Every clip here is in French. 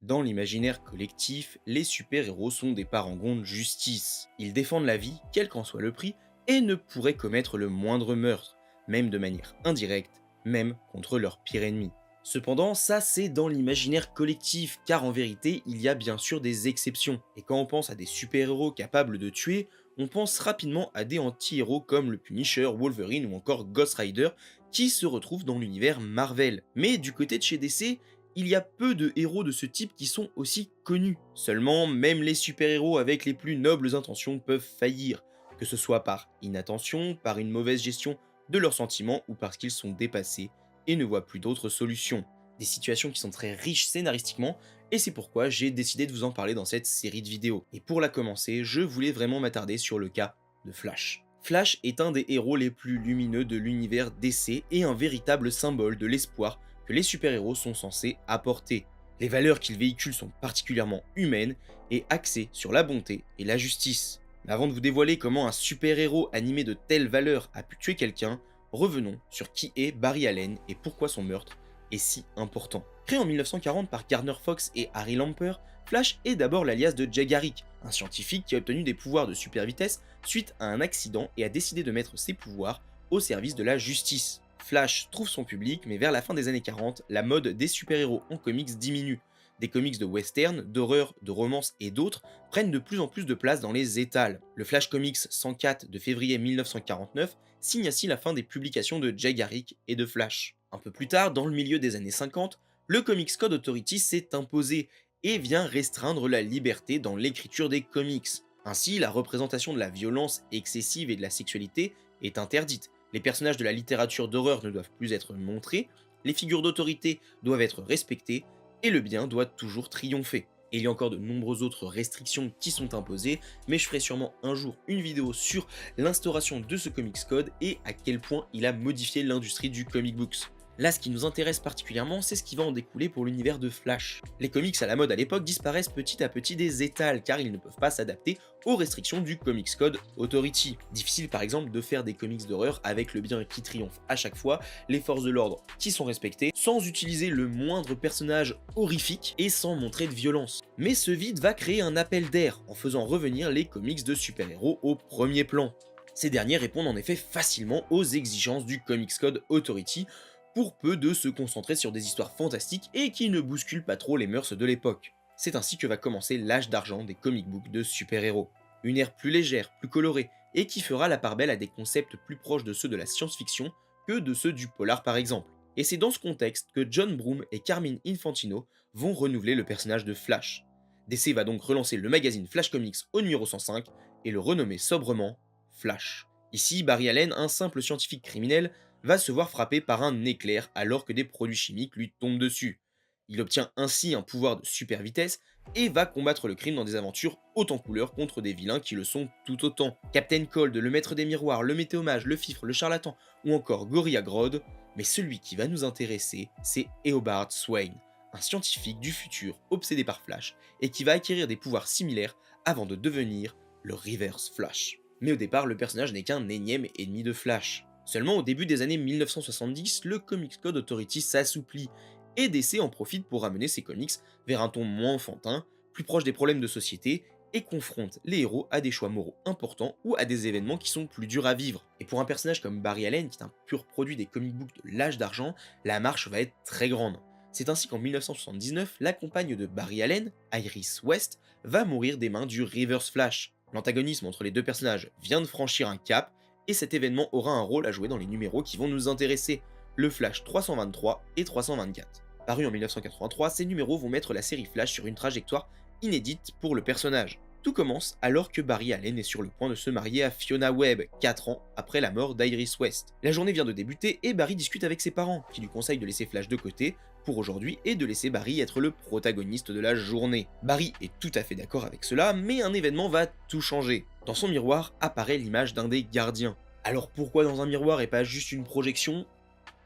Dans l'imaginaire collectif, les super-héros sont des parangons de justice. Ils défendent la vie, quel qu'en soit le prix, et ne pourraient commettre le moindre meurtre, même de manière indirecte, même contre leur pire ennemi. Cependant, ça c'est dans l'imaginaire collectif, car en vérité, il y a bien sûr des exceptions. Et quand on pense à des super-héros capables de tuer, on pense rapidement à des anti-héros comme le Punisher, Wolverine ou encore Ghost Rider, qui se retrouvent dans l'univers Marvel. Mais du côté de chez DC, il y a peu de héros de ce type qui sont aussi connus. Seulement, même les super-héros avec les plus nobles intentions peuvent faillir, que ce soit par inattention, par une mauvaise gestion de leurs sentiments ou parce qu'ils sont dépassés et ne voient plus d'autres solutions. Des situations qui sont très riches scénaristiquement, et c'est pourquoi j'ai décidé de vous en parler dans cette série de vidéos. Et pour la commencer, je voulais vraiment m'attarder sur le cas de Flash. Flash est un des héros les plus lumineux de l'univers DC et un véritable symbole de l'espoir que les super-héros sont censés apporter. Les valeurs qu'ils véhiculent sont particulièrement humaines et axées sur la bonté et la justice. Mais avant de vous dévoiler comment un super-héros animé de telles valeurs a pu tuer quelqu'un, revenons sur qui est Barry Allen et pourquoi son meurtre est si important. Créé en 1940 par Gardner Fox et Harry Lamper, Flash est d'abord l'alias de Jay Garrick, un scientifique qui a obtenu des pouvoirs de super vitesse suite à un accident et a décidé de mettre ses pouvoirs au service de la justice. Flash trouve son public, mais vers la fin des années 40, la mode des super-héros en comics diminue. Des comics de western, d'horreur, de romance et d'autres prennent de plus en plus de place dans les étals. Le Flash Comics 104 de février 1949 signe ainsi la fin des publications de Jay Garrick et de Flash. Un peu plus tard, dans le milieu des années 50, le Comics Code Authority s'est imposé et vient restreindre la liberté dans l'écriture des comics. Ainsi, la représentation de la violence excessive et de la sexualité est interdite. Les personnages de la littérature d'horreur ne doivent plus être montrés, les figures d'autorité doivent être respectées, et le bien doit toujours triompher. Et il y a encore de nombreuses autres restrictions qui sont imposées, mais je ferai sûrement un jour une vidéo sur l'instauration de ce Comics Code et à quel point il a modifié l'industrie du comic books. Là, ce qui nous intéresse particulièrement, c'est ce qui va en découler pour l'univers de Flash. Les comics à la mode à l'époque disparaissent petit à petit des étals car ils ne peuvent pas s'adapter aux restrictions du Comics Code Authority. Difficile par exemple de faire des comics d'horreur avec le bien qui triomphe à chaque fois, les forces de l'ordre qui sont respectées, sans utiliser le moindre personnage horrifique et sans montrer de violence. Mais ce vide va créer un appel d'air en faisant revenir les comics de super-héros au premier plan. Ces derniers répondent en effet facilement aux exigences du Comics Code Authority, pour peu de se concentrer sur des histoires fantastiques et qui ne bousculent pas trop les mœurs de l'époque. C'est ainsi que va commencer l'âge d'argent des comic books de super-héros. Une ère plus légère, plus colorée, et qui fera la part belle à des concepts plus proches de ceux de la science-fiction que de ceux du polar par exemple. Et c'est dans ce contexte que John Broome et Carmine Infantino vont renouveler le personnage de Flash. DC va donc relancer le magazine Flash Comics au numéro 105 et le renommer sobrement Flash. Ici, Barry Allen, un simple scientifique criminel, va se voir frappé par un éclair alors que des produits chimiques lui tombent dessus. Il obtient ainsi un pouvoir de super vitesse et va combattre le crime dans des aventures hautes en couleurs contre des vilains qui le sont tout autant. Captain Cold, le maître des miroirs, le météomage, le fifre, le charlatan ou encore Gorilla Grodd, mais celui qui va nous intéresser, c'est Eobard Swain, un scientifique du futur obsédé par Flash et qui va acquérir des pouvoirs similaires avant de devenir le Reverse Flash. Mais au départ, le personnage n'est qu'un énième ennemi de Flash. Seulement au début des années 1970, le Comics Code Authority s'assouplit, et DC en profite pour ramener ses comics vers un ton moins enfantin, plus proche des problèmes de société, et confronte les héros à des choix moraux importants ou à des événements qui sont plus durs à vivre. Et pour un personnage comme Barry Allen, qui est un pur produit des comic books de l'âge d'argent, la marche va être très grande. C'est ainsi qu'en 1979, la compagne de Barry Allen, Iris West, va mourir des mains du Reverse Flash. L'antagonisme entre les deux personnages vient de franchir un cap, et cet événement aura un rôle à jouer dans les numéros qui vont nous intéresser, le Flash 323 et 324. Parus en 1983, ces numéros vont mettre la série Flash sur une trajectoire inédite pour le personnage. Tout commence alors que Barry Allen est sur le point de se marier à Fiona Webb, 4 ans après la mort d'Iris West. La journée vient de débuter et Barry discute avec ses parents, qui lui conseillent de laisser Flash de côté pour aujourd'hui et de laisser Barry être le protagoniste de la journée. Barry est tout à fait d'accord avec cela, mais un événement va tout changer. Dans son miroir apparaît l'image d'un des gardiens. Alors pourquoi dans un miroir et pas juste une projection?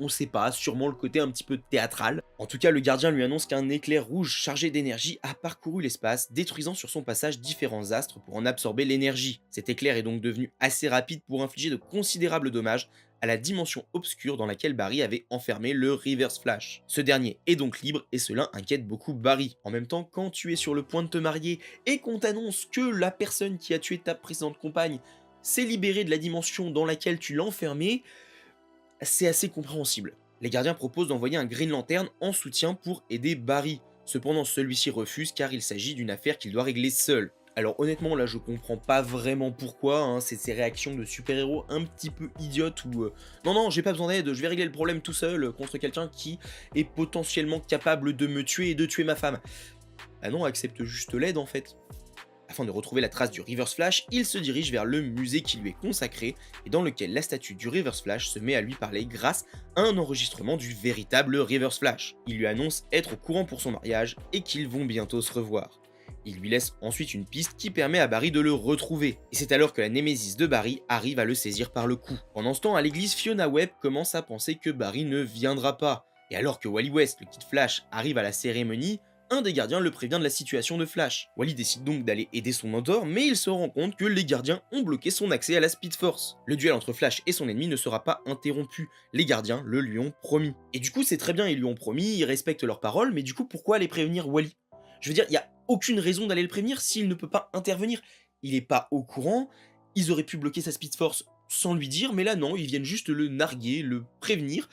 on sait pas, sûrement le côté un petit peu théâtral. En tout cas, le gardien lui annonce qu'un éclair rouge chargé d'énergie a parcouru l'espace, détruisant sur son passage différents astres pour en absorber l'énergie. Cet éclair est donc devenu assez rapide pour infliger de considérables dommages à la dimension obscure dans laquelle Barry avait enfermé le Reverse Flash. Ce dernier est donc libre et cela inquiète beaucoup Barry. En même temps, quand tu es sur le point de te marier et qu'on t'annonce que la personne qui a tué ta précédente compagne s'est libérée de la dimension dans laquelle tu l'as enfermée, c'est assez compréhensible. Les gardiens proposent d'envoyer un Green Lantern en soutien pour aider Barry. Cependant, celui-ci refuse car il s'agit d'une affaire qu'il doit régler seul. Alors honnêtement, là je comprends pas vraiment pourquoi, hein, c'est ces réactions de super-héros un petit peu idiotes où non non, j'ai pas besoin d'aide, je vais régler le problème tout seul contre quelqu'un qui est potentiellement capable de me tuer et de tuer ma femme. Ah non, accepte juste l'aide en fait. Afin de retrouver la trace du Reverse Flash, il se dirige vers le musée qui lui est consacré et dans lequel la statue du Reverse Flash se met à lui parler grâce à un enregistrement du véritable Reverse Flash. Il lui annonce être au courant pour son mariage et qu'ils vont bientôt se revoir. Il lui laisse ensuite une piste qui permet à Barry de le retrouver. Et c'est alors que la némésis de Barry arrive à le saisir par le cou. Pendant ce temps, à l'église, Fiona Webb commence à penser que Barry ne viendra pas. Et alors que Wally West, le Kid Flash, arrive à la cérémonie, un des gardiens le prévient de la situation de Flash. Wally décide donc d'aller aider son mentor, mais il se rend compte que les gardiens ont bloqué son accès à la Speed Force. Le duel entre Flash et son ennemi ne sera pas interrompu, les gardiens le lui ont promis. Et du coup c'est très bien, ils lui ont promis, ils respectent leurs paroles, mais du coup pourquoi aller prévenir Wally? Je veux dire, il n'y a aucune raison d'aller le prévenir s'il ne peut pas intervenir. Il est pas au courant, ils auraient pu bloquer sa Speed Force sans lui dire, mais là non, ils viennent juste le narguer, le prévenir,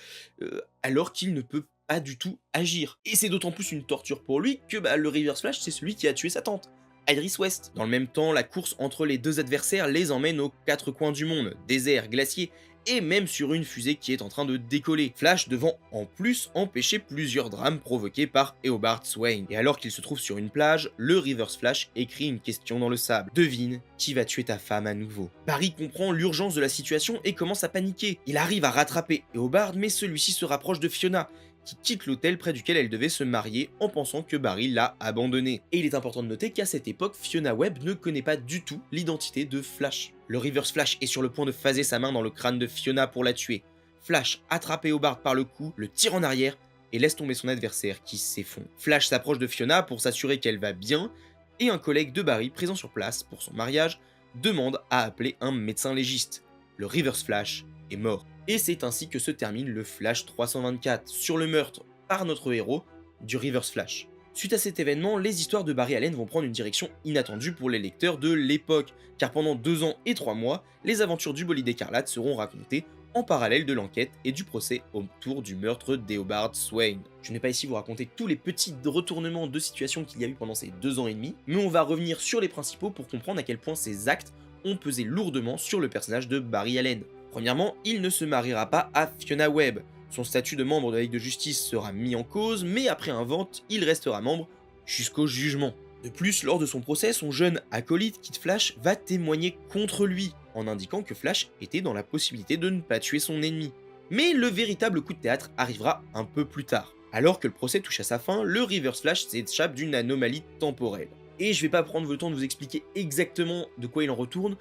alors qu'il ne peut pas du tout agir. Et c'est d'autant plus une torture pour lui que le Reverse Flash, c'est celui qui a tué sa tante, Iris West. Dans le même temps, la course entre les deux adversaires les emmène aux quatre coins du monde, désert, glacier, et même sur une fusée qui est en train de décoller. Flash devant en plus empêcher plusieurs drames provoqués par Eobard Swain. Et alors qu'il se trouve sur une plage, le Reverse Flash écrit une question dans le sable. Devine qui va tuer ta femme à nouveau. Barry comprend l'urgence de la situation et commence à paniquer. Il arrive à rattraper Eobard, mais celui-ci se rapproche de Fiona, qui quitte l'hôtel près duquel elle devait se marier en pensant que Barry l'a abandonnée. Et il est important de noter qu'à cette époque, Fiona Webb ne connaît pas du tout l'identité de Flash. Le Reverse Flash est sur le point de phaser sa main dans le crâne de Fiona pour la tuer. Flash attrape Eobard par le cou, le tire en arrière et laisse tomber son adversaire qui s'effondre. Flash s'approche de Fiona pour s'assurer qu'elle va bien et un collègue de Barry présent sur place pour son mariage demande à appeler un médecin légiste. Le Reverse Flash est mort. Et c'est ainsi que se termine le Flash 324 sur le meurtre par notre héros du Reverse Flash. Suite à cet événement, les histoires de Barry Allen vont prendre une direction inattendue pour les lecteurs de l'époque, car pendant 2 ans et 3 mois, les aventures du bolide écarlate seront racontées en parallèle de l'enquête et du procès autour du meurtre d'Eobard Swain. Je n'ai pas ici vous raconter tous les petits retournements de situation qu'il y a eu pendant ces 2 ans et demi, mais on va revenir sur les principaux pour comprendre à quel point ces actes ont pesé lourdement sur le personnage de Barry Allen. Premièrement, il ne se mariera pas à Fiona Webb. Son statut de membre de la Ligue de Justice sera mis en cause, mais après un vote, il restera membre jusqu'au jugement. De plus, lors de son procès, son jeune acolyte Kid Flash va témoigner contre lui, en indiquant que Flash était dans la possibilité de ne pas tuer son ennemi. Mais le véritable coup de théâtre arrivera un peu plus tard. Alors que le procès touche à sa fin, le Reverse Flash s'échappe d'une anomalie temporelle. Et je vais pas prendre le temps de vous expliquer exactement de quoi il en retourne,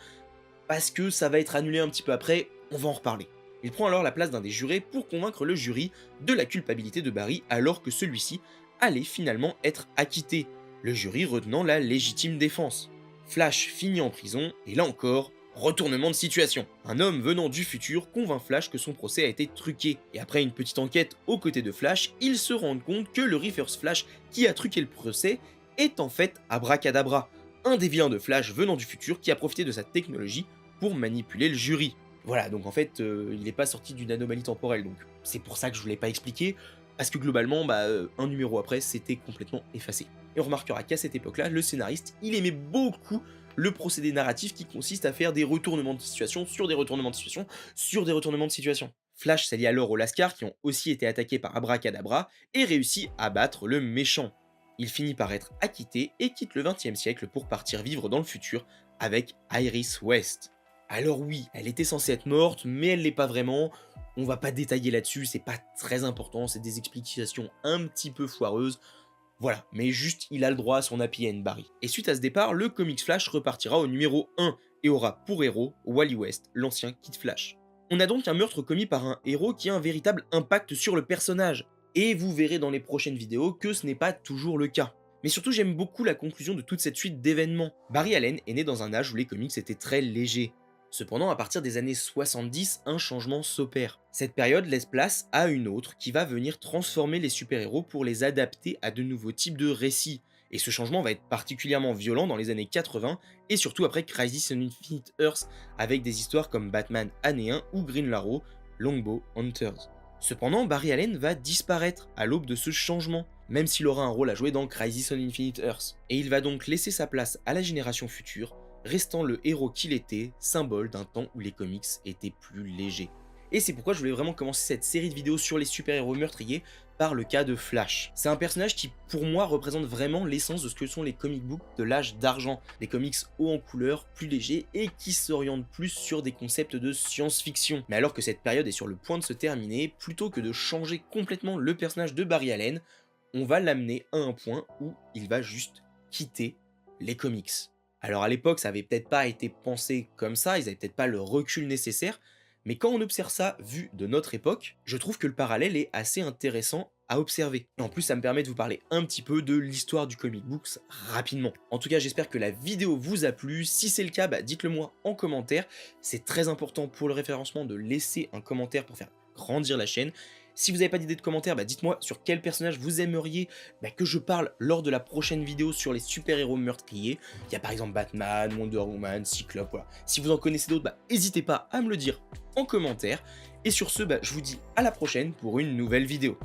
parce que ça va être annulé un petit peu après, on va en reparler. Il prend alors la place d'un des jurés pour convaincre le jury de la culpabilité de Barry alors que celui-ci allait finalement être acquitté, le jury retenant la légitime défense. Flash finit en prison, et là encore, retournement de situation. Un homme venant du futur convainc Flash que son procès a été truqué, et après une petite enquête aux côtés de Flash, ils se rendent compte que le Reverse Flash qui a truqué le procès est en fait Abracadabra, un des vilains de Flash venant du futur qui a profité de sa technologie pour manipuler le jury. Voilà, donc en fait, il n'est pas sorti d'une anomalie temporelle, donc c'est pour ça que je ne l'ai pas expliqué, parce que globalement, un numéro après, c'était complètement effacé. Et on remarquera qu'à cette époque-là, le scénariste, il aimait beaucoup le procédé narratif qui consiste à faire des retournements de situation sur des retournements de situation sur des retournements de situation. Flash s'allie alors aux Lascars qui ont aussi été attaqués par Abracadabra et réussit à battre le méchant. Il finit par être acquitté et quitte le XXe siècle pour partir vivre dans le futur avec Iris West. Alors oui, elle était censée être morte, mais elle l'est pas vraiment. On va pas détailler là-dessus, c'est pas très important, c'est des explications un petit peu foireuses. Voilà, mais juste il a le droit à son happy end, Barry. Et suite à ce départ, le Comics Flash repartira au numéro 1 et aura pour héros Wally West, l'ancien Kid Flash. On a donc un meurtre commis par un héros qui a un véritable impact sur le personnage. Et vous verrez dans les prochaines vidéos que ce n'est pas toujours le cas. Mais surtout, j'aime beaucoup la conclusion de toute cette suite d'événements. Barry Allen est né dans un âge où les comics étaient très légers. Cependant, à partir des années 70, un changement s'opère. Cette période laisse place à une autre qui va venir transformer les super-héros pour les adapter à de nouveaux types de récits. Et ce changement va être particulièrement violent dans les années 80 et surtout après Crisis on Infinite Earths avec des histoires comme Batman Année 1 ou Green Arrow, Longbow Hunters. Cependant, Barry Allen va disparaître à l'aube de ce changement, même s'il aura un rôle à jouer dans Crisis on Infinite Earths. Et il va donc laisser sa place à la génération future, restant le héros qu'il était, symbole d'un temps où les comics étaient plus légers. Et c'est pourquoi je voulais vraiment commencer cette série de vidéos sur les super-héros meurtriers par le cas de Flash. C'est un personnage qui, pour moi, représente vraiment l'essence de ce que sont les comic books de l'âge d'argent. Des comics hauts en couleur, plus légers et qui s'orientent plus sur des concepts de science-fiction. Mais alors que cette période est sur le point de se terminer, plutôt que de changer complètement le personnage de Barry Allen, on va l'amener à un point où il va juste quitter les comics. Alors à l'époque, ça avait peut-être pas été pensé comme ça, ils avaient peut-être pas le recul nécessaire, mais quand on observe ça vu de notre époque, je trouve que le parallèle est assez intéressant à observer. Et en plus, ça me permet de vous parler un petit peu de l'histoire du comic books rapidement. En tout cas, j'espère que la vidéo vous a plu. Si c'est le cas, dites-le moi en commentaire. C'est très important pour le référencement de laisser un commentaire pour faire grandir la chaîne. Si vous n'avez pas d'idée de commentaire, dites-moi sur quel personnage vous aimeriez que je parle lors de la prochaine vidéo sur les super-héros meurtriers. Il y a par exemple Batman, Wonder Woman, Cyclope, voilà. Si vous en connaissez d'autres, n'hésitez pas à me le dire en commentaire. Et sur ce, je vous dis à la prochaine pour une nouvelle vidéo.